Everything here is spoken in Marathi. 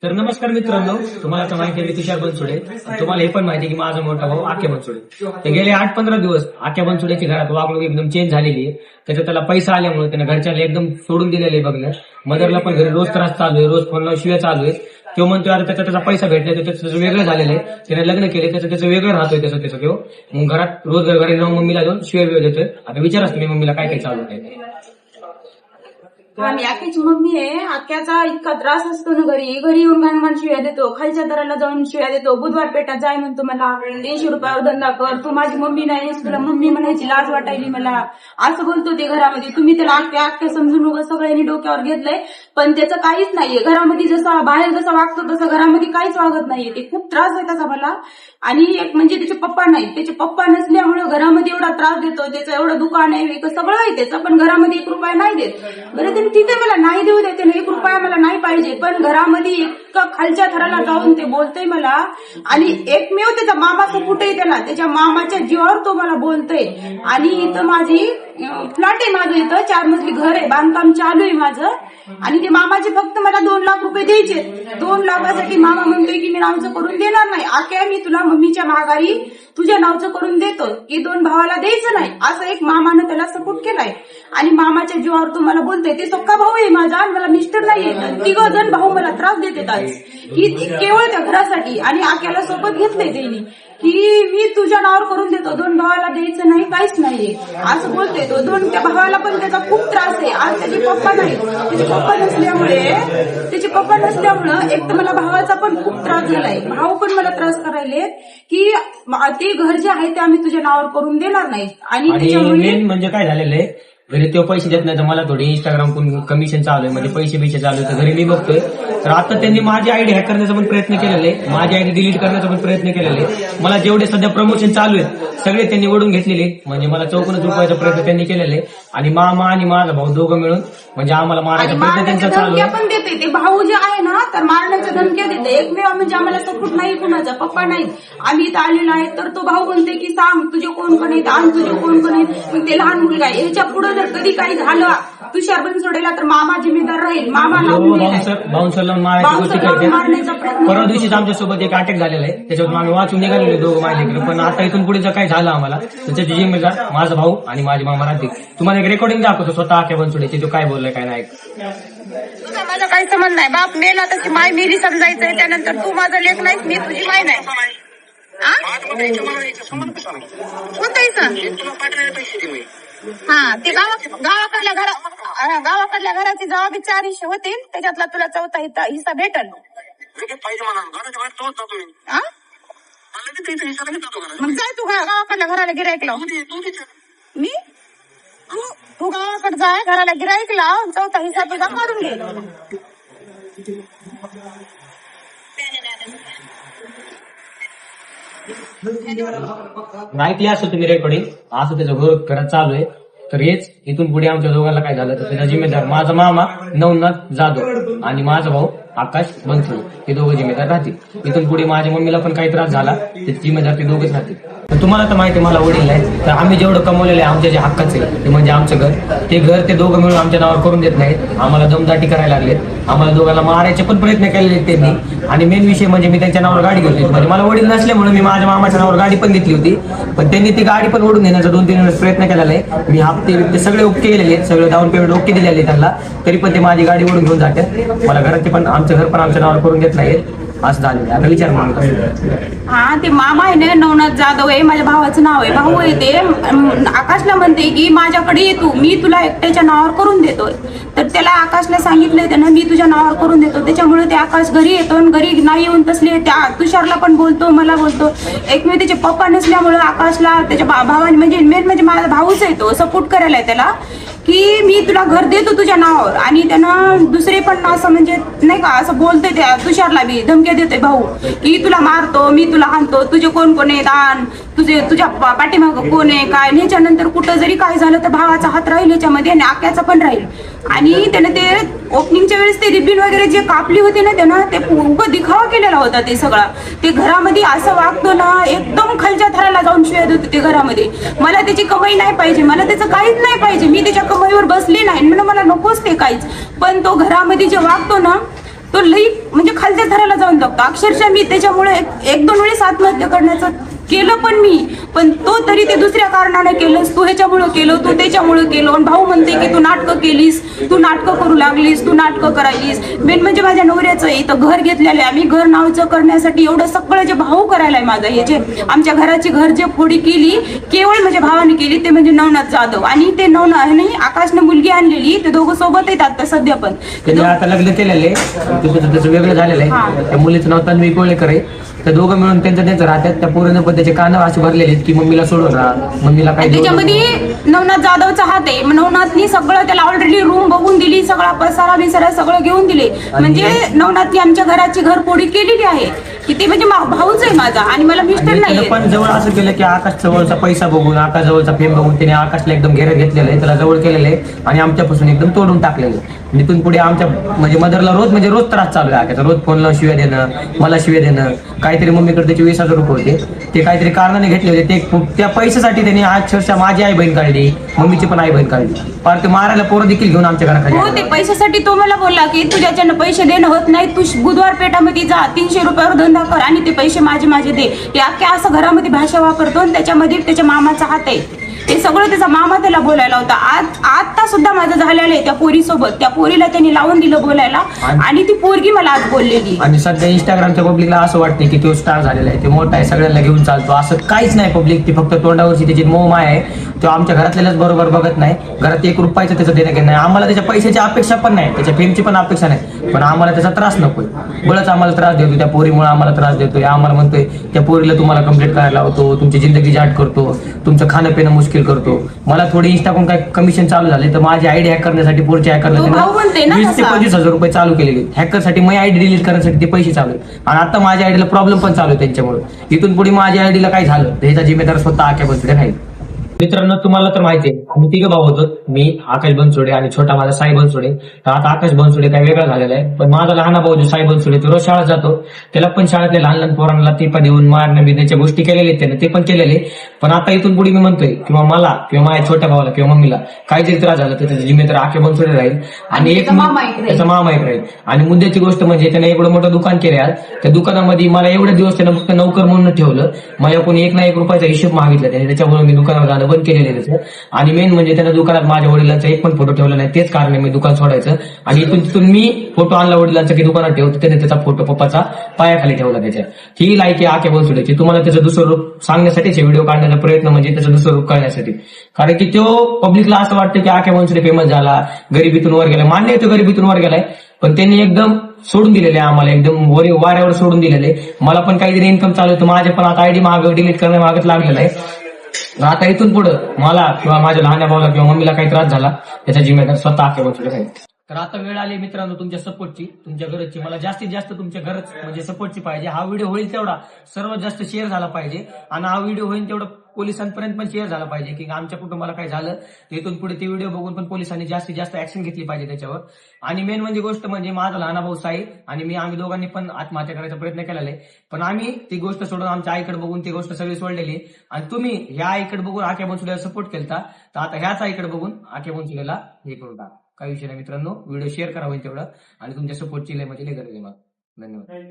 तर नमस्कार मित्रांनो, तुम्हाला तर माहिती आहे मी तुषार बनसोडे. तुम्हाला हे पण माहिती आहे की माझा मोठा भाऊ आख्या बनसोडे. ते गेले 8-15 दिवस आख्या बनसोडेच्या घरात वागणूक एकदम चेंज झालेली आहे. त्याच्यात त्याला पैसा आल्यामुळे त्याने घरच्याला एकदम सोडून दिलेले बघणं. मदरला पण घरी रोज त्रास चालू आहे, रोज फोनला शिव्या चालू आहे. तो म्हणतोय आता त्याचा पैसा भेटलाय तर त्याचं वेगळं झालेलं आहे. त्याने लग्न केले त्याचं वेगळं राहतोय त्याचं तो. मग घरात रोज घरी जाऊन मम्मीला जाऊन शिव्या देतोय. आता विचाराच तुम्ही मम्मीला काय काय चालू आहे. आणि आख्याची मम्मी आहे. आख्याचा इतका त्रास असतो ना घरी येऊन घाणघाण शिव्या देतो, खालच्या दराला जाऊन शिव्या देतो. बुधवार पेठात जाय म्हणतो मला 150 रुपयावर धंदा कर, तू माझी मम्मी नाहीस, तुला मम्मी म्हणायची लाज वाटायली मला, असं बोलतो ते घरामध्ये. तुम्ही त्याला आख्या समजून उगा सगळ्यांनी डोक्यावर घेतलंय, पण त्याचं काहीच नाहीये. घरामध्ये जसा बाहेर जसा वागतो तसं घरामध्ये काहीच वागत नाहीये. ते खूप त्रास आहे त्याचा मला. आणि एक म्हणजे त्याचे पप्पा नाही, त्याचे पप्पा नसल्यामुळे घरामध्ये एवढा त्रास देतो. त्याचं एवढं दुकान आहे, सगळं आहे त्याचं, पण घरामध्ये 1 रुपया नाही देत. बरं तरी ठीक आहे, मला नाही देऊ देते ना, 1 रुपया मला नाही पाहिजे, पण घरामध्ये इतकं खालच्या थराला जाऊन ते बोलतोय मला. आणि एकमेव त्याचा मामा सपोर्ट आहे त्याला, त्याच्या मामाच्या जीवावर तो मला बोलतोय. आणि इथं माझी फ्लॅट आहे, माझं इथं 4 मजली घर आहे, बांधकाम चालू आहे माझं. आणि ते मामाचे फक्त मला 2 लाख रुपये द्यायचे. 2 लाखासाठी मामा म्हणतोय की मी नावचं करून देणार नाही. आख्या मी तुला मम्मीच्या माघारी तुझ्या नावचं करून देतो, की 2 भावाला द्यायचं नाही, असं एक मामानं त्याला सपोर्ट केलाय. आणि मामाच्या जीवावर तू मला बोलतोय. ते सख्खा भाऊ आहे माझा, मला मिस्टर नाहीये. 3 जण भाऊ मला त्रास देतात आज, की केवळ त्या घरासाठी. आणि आख्याला सोबत घेतलंय त्यांनी की मी तुझ्या नावावर करून देतो, 2 भावाला द्यायचं नाही, काहीच नाहीये असं बोलतोय तो. 2 त्या भावाला पण त्याचा खूप त्रास आहे. आज त्याचे पप्पा नाही, त्याचे पप्पा नसल्यामुळं एक तर मला भावाचा पण खूप त्रास झालाय. भाऊ पण मला त्रास करायले की ते घर जे आहे ते आम्ही तुझ्या नावावर करून देणार नाही. आणि मेन म्हणजे काय झालेलं आहे, घरी तो पैसे देत नाही तर मला थोडी इंस्टाग्राम कमिशन चालू आहे, म्हणजे पैसे चालू आहे. तर घरी मी बघतोय तर आता त्यांनी माझी आयडी हॅक करण्याचा पण प्रयत्न केलेला आहे, माझी आयडी डिलीट करण्याचा पण प्रयत्न केलेला आहे. मला जेवढे सध्या प्रमोशन चालू आहेत सगळे त्यांनी ओढून घेतलेले, म्हणजे मला 54 रुपयाचा प्रयत्न त्यांनी केलेला आहे. आणि मामा आणि माझा भाऊ दोघं मिळून म्हणजे आम्हाला मारायचा प्रयत्न त्यांचा चालू आहे. पण देते ते भाऊ जे आहे ना, तर मारण्याच्या धमक्या देते. एकमेव म्हणजे आम्हाला सपोर्ट नाही कुणाचा, पप्पा नाही. आम्ही इथं आलेलो आहे तर तो भाऊ म्हणते की सांग तुझे कोण कोण आहेत, आण तुझे कोण कोण आहेत. मग ते लहान मुलगा आहे, याच्या पुढे जर कधी काही झालं तुषार बनसोडेला तर मामा जिम्मेदार राहील. मामा बाउन्सरला मारायची गोष्टी करते. परवा दिवशीच आमच्यासोबत एक अटॅक झालेला आहे, त्याच्यावर आम्ही वाचून निघालेलो दोघं माझ्याकडे. पण आता इथून पुढे जर काही झालं आम्हाला तर त्याची जिम्मेदार माझा भाऊ आणि माझे मामा राहतील. तुम्हाला एक रेकॉर्डिंग दाखवतो स्वतः आख्या बनसोडेची, तो काय बोललाय काय नाही. माझा काही संबंध नाही. बाप मेला तर माय मेली समजायचंय, त्यानंतर तू माझा लेख नाही, मी तुझी माय नाही. हा, ते गावाकडल्या घराची जेव्हा बी 4 हिस्से होतील त्याच्यातला तुला 4था हिस्सा भेटल. मग जाय तू गावाकडल्या घराला गिरायक लाव. मी तू गावाकडे जाय, घराला गिरायक लाव, 4था हिस्सा तुझा काढून घे. ऐकली असं तुम्ही रेकॉर्डिंग, असं त्याचं घरात चालू आहे. तर हेच इथून पुढे आमच्या दोघांना काय झालं तर त्याचा जिम्मेदार माझा मामा नवनाथ जाधव आणि माझा भाऊ आकाश बनसोडे, हे दोघं जिम्मेदार राहतील. इथून पुढे माझ्या मम्मीला पण काही त्रास झाला त्याची जिम्मेदार ते दोघेच राहतील. पण तुम्हाला तर माहिती मला वडील नाही, तर आम्ही जेवढं कमवलेलं आहे आमच्या जे हक्काचे ते म्हणजे आमचं घर, ते घर ते दोघं मिळून आमच्या नावावर करून देत नाहीत. आम्हाला दमदाटी करायला लागले, आम्हाला दोघांना मारायचे पण प्रयत्न केलेले त्यांनी. आणि मेन विषय म्हणजे मी त्यांच्या नावावर गाडी घेतली, म्हणजे मला वडील नसल्यामुळे मी माझ्या मामाच्या नावावर गाडी पण घेतली होती. पण त्यांनी ती गाडी पण ओढून देण्याचा 2-3 वेळेस प्रयत्न केलेला आहे. मी हप्ते सगळे ओके केलेले आहेत, सगळे डाऊन पेमेंट ओके दिलेले त्यांना, तरी पण ते माझी गाडी ओढून घेऊन जातात. मला घरात पण आमचं घर पण आमच्या नावावर करून देत नाहीत. असं झालं. आता विचार म्हणून हा, ते मामा आहे ना नवनाथ जाधव आहे, माझ्या भावाचं नाव आहे. भाऊ आहे ते. आकाशला म्हणते की माझ्याकडे ये तू, मी तुला एकट्याच्या नावावर करून देतोय. तर त्याला आकाशला सांगितलंय त्यानं मी तुझ्या नावावर करून देतो. त्याच्यामुळे ते आकाश घरी येतो आणि घरी नाही येऊन तसले त्या तुषारला पण बोलतो, मला बोलतो. एकमेव त्याचे पप्पा नसल्यामुळे आकाशला त्याच्या भावाने म्हणजे मेन म्हणजे माझा भाऊच आहे, तो सपोर्ट करायला त्याला की मी तुला घर देतो तुझ्या नावावर. आणि त्यानं दुसरे पण असं म्हणजे नाही का असं बोलतोय त्या तुषारला बी धमक्या देतोय भाऊ की तुला मारतो, मी तुला हाणतो, तुझे कोण कोण आहे दान, तुझ्या पाठीमागं कोण आहे काय. ह्याच्यानंतर कुठं जरी काय झालं तर भावाचा हात राहील ह्याच्यामध्ये आणि आक्याचा पण राहील. आणि त्यानं ते ओपनिंगच्या वेळेस ते रिबीन वगैरे जे कापली होती ना त्यानं ते उभं दिखावा केलेला होता. ते सगळं ते घरामध्ये असं वागतो ना, एकदम खालच्या थराला जाऊन शिवाय होते ते घरामध्ये. मला त्याची कमाई नाही पाहिजे, मला त्याचं काहीच नाही पाहिजे, मी त्याच्या कमाईवर बसली नाही, म्हणून मला नकोच ते काहीच. पण तो घरामध्ये जे वागतो ना तो लई म्हणजे खालच्या थराला जाऊन टाकतो. अक्षरशः मी त्याच्यामुळे एक दोन वेळेस आत्महत्या करण्याचं केलं पण तो तरी ते दुसऱ्या कारणाने केलंस, तू ह्याच्यामुळं केलं, तू त्याच्यामुळं केलं. आणि भाऊ म्हणते की तू नाटकं केलीस, तू नाटकं करू लागलीस, तू नाटकं करायलीस. मेन म्हणजे माझ्या नवऱ्याचं इथं घर घेतलेलं आहे, आम्ही घर नावचं करण्यासाठी एवढं सगळं जे भाऊ करायला आहे माझं, हे जे आमच्या घराची घर जे फोडी केली केवळ माझ्या भावाने केली ते म्हणजे नवनाथ जाधव. आणि ते नवनाथ आकाशने मुलगी आणलेली, ते दोघं सोबत येतात आता सध्या. पण त्यांनी आता लग्न केलेलं आहे, त्याचं वेगळं झालेलं आहे. त्या मुलीचं नाव तन्वी कोळेकर आहे. त्या दोघं मिळून त्यांचं राहतात. त्या पूर्ण पण त्याचे कान असे भरलेले आहेत की मम्मीला सोडून राहा, मम्मीला काय देऊ नको. त्याच्यामध्ये नवनाथ जाधवचा हात आहे. नवनाथनी सगळं त्याला ऑलरेडी रूम बघून दिली, सगळा पसारा बिसारा सगळं घेऊन दिले. म्हणजे नवनाथनी आमच्या घराची घरफोडी केलेली आहे की ते म्हणजे भाऊच आहे माझा आणि मला मिस्टर नाही. पण जवळ असं केलं की आकाश जवळचा पैसा बघून, आकाश जवळचा फेम बघून त्याने आकाशला एकदम घेरं घेतलेलं आहे, त्याला जवळ केलेलं आहे आणि आमच्यापासून एकदम तोडून टाकलेलं आहे. तिथून पुढे आमच्या म्हणजे मदरला रोज त्रास चालू आहे. आकाशचा रोज फोन लावून शिव्या देणं, मला शिव्या देणं. काहीतरी मम्मीकडे त्याचे 20,000 रुपये होते, ते काहीतरी कारणाने घेतले होते. ते त्या पैशासाठी त्यांनी अक्षरशः माझी आई बहीण काढली, मम्मीची पण आई बहीण काढली. फार ते मारायला पोरं देखील घेऊन आमच्या घराखाली. हो, ते पैशासाठी तो मला बोलला की तुझ्याच्यानं पैसे देणं होत नाही, तू बुधवार पेठामध्ये जा, 300 रुपयावर धंदा कर आणि ते पैसे माझे दे. हे अख्ख्या असं घरामध्ये भाषा वापरतो आणि त्याच्यामध्ये त्याच्या मामाचा हात आहे. ते सगळं त्याचा मामा त्याला बोलायला होता. आता सुद्धा माझं झालेलं आहे त्या पोरीसोबत. त्या पोरीला त्यांनी लावून दिलं बोलायला आणि ती पोरगी मला आज बोललेली. आणि सध्या इंस्टाग्रामच्या पब्लिकला असं वाटते की तो स्टार झालेला आहे, ते मोठा आहे, सगळ्यांना घेऊन चालतो. असं काहीच नाही. पब्लिक ती फक्त तोंडावरची त्याची मोहमाय आहे. तो आमच्या घरातल्यालाच बरोबर बघत नाही. घरात 1 रुपयाचं त्याचं देणं घेणं नाही. आम्हाला त्याच्या पैशाची अपेक्षा पण नाही, त्याच्या फेमची पण अपेक्षा नाही, पण आम्हाला त्याचा त्रास नकोय. बळच आम्हाला त्रास देतो, त्या पोरीमुळे आम्हाला त्रास देतोय. आम्हाला म्हणतोय त्या पोरीला तुम्हाला कंप्लेंट करायला लावतो, तुमची जिंदगी जाट करतो, तुमचं खाणं पिणं मुश्किल करतो. मला थोडी इंस्टाकडून काय कमिशन चालू झाले तर माझी आयडी हॅक करण्यासाठी, पुढच्या हॅकरला 20,000 ते 25,000 रुपये चालू केलेले. हॅकरसाठी माझी आयडी डिलीट करण्यासाठी ते पैसे चालू आहेत. आणि आता माझ्या आयडीला प्रॉब्लेम पण चालू आहे त्यांच्यामुळे. इथून पुढे माझ्या आयडीला काय झालं तर ह्याचा जिम्मेदार स्वतः आख्या बनसोडे राहील. मित्रांनो, तुम्हाला तर माहिती आहे आम्ही 3 भाऊ होतो, मी, आकाश बनसोडे आणि छोटा माझा साई बनसोडे. तर आता आकाश बनसोडे काय वेगळा झालेला आहे, पण माझा लहान भाऊ जो साई बनसोडे तो रोज शाळेत जातो. त्याला पण शाळेतल्या लहान पोरांना टिपा देऊन मारणं बिरण्याच्या गोष्टी केलेल्या आहेत त्यानं, ते पण केलेले. पण आता इथून पुढे मी म्हणतोय किंवा मला किंवा माझ्या छोट्या भावाला किंवा मम्मीला काय जरी त्रास झाला तर त्याचा जिम्मेदार आखे बनसोडे राहील आणि त्याचा मामा एक राहील. आणि मुद्द्याची गोष्ट म्हणजे त्याने एवढं मोठं दुकान केलं आहे. त्या दुकानामध्ये मला एवढे दिवस त्यानं फक्त नोकर म्हणून ठेवलं. माझ्या कोणी 1 ना 1 रुपयाचा हिशोब मागितला त्याने, त्याच्यामुळे मी दुकानावर जाणं बंद केलेलं आहे. आणि मेन म्हणजे त्यानं दुकानात माझ्या वडिलांचा एक पण फोटो ठेवला नाही. तेच कारण आहे मी दुकान सोडायचं. आणि तिथून मी फोटो आणला वडिलांचा की दुकानात ठेवतो, त्याने त्याचा फोटो पप्पाचा पायाखाली ठेवला. त्याच्या ही लायकी आखे बनसोडेची. तुम्हाला त्याचं दुसरं रूप सांगण्यासाठीच व्हिडिओ काढण्याचा प्रयत्न, म्हणजे त्याचं दुसरं रूप कळण्यासाठी. कारण की तो पब्लिकला असं वाटतं की आखे बनसोडे फेमस झाला, गरिबीतून वर गेलाय. मान्य आहे तो गरिबीतून वर गेलाय, पण त्यांनी एकदम सोडून दिलेले आम्हाला, एकदम वाऱ्यावर सोडून दिलेले. मला पण काहीतरी इन्कम चालू होतं, माझे पण आता आयडी मागं डिलीट करण्या मागत लागलेला आहे. आता इथून पुढे मला किंवा माझ्या लहान भावाला किंवा मम्मीला काही त्रास झाला त्याचा जिम्मेदार स्वतः आखे बनसोडे राहील. तर आता वेळ आली मित्रांनो तुमच्या सपोर्टची, तुमच्या गरजची. मला जास्तीत जास्त तुमच्या गरज म्हणजे सपोर्टची पाहिजे. हा व्हिडिओ होईल तेवढा सर्वात जास्त शेअर झाला पाहिजे आणि हा व्हिडिओ होईल तेवढं पोलिसांपर्यंत पण शेअर झाला पाहिजे की आमच्या कुटुंबाला काय झालं. इथून पुढे ते व्हिडिओ बघून पण पोलिसांनी जास्तीत जास्त ऍक्शन घेतली पाहिजे त्याच्यावर. आणि मेन म्हणजे गोष्ट म्हणजे माझा लहान भाऊ साई आणि मी, आम्ही दोघांनी पण आत्महत्या करायचा प्रयत्न केलेला आहे. पण आम्ही ती गोष्ट सोडून आमच्या आईकडे बघून ती गोष्ट सगळी सोडलेली. आणि तुम्ही ह्या आईकडे बघून आख्या बनसोडेला सपोर्ट केलता, तर आता ह्याच आईकडे बघून आख्या बनसोडेला हे करून टाका. काही विषय नाही मित्रांनो, व्हिडिओ शेअर करा होईल तेवढं. आणि तुमच्या सपोर्टची लय म्हणजे लय गरज आहे मला. धन्यवाद.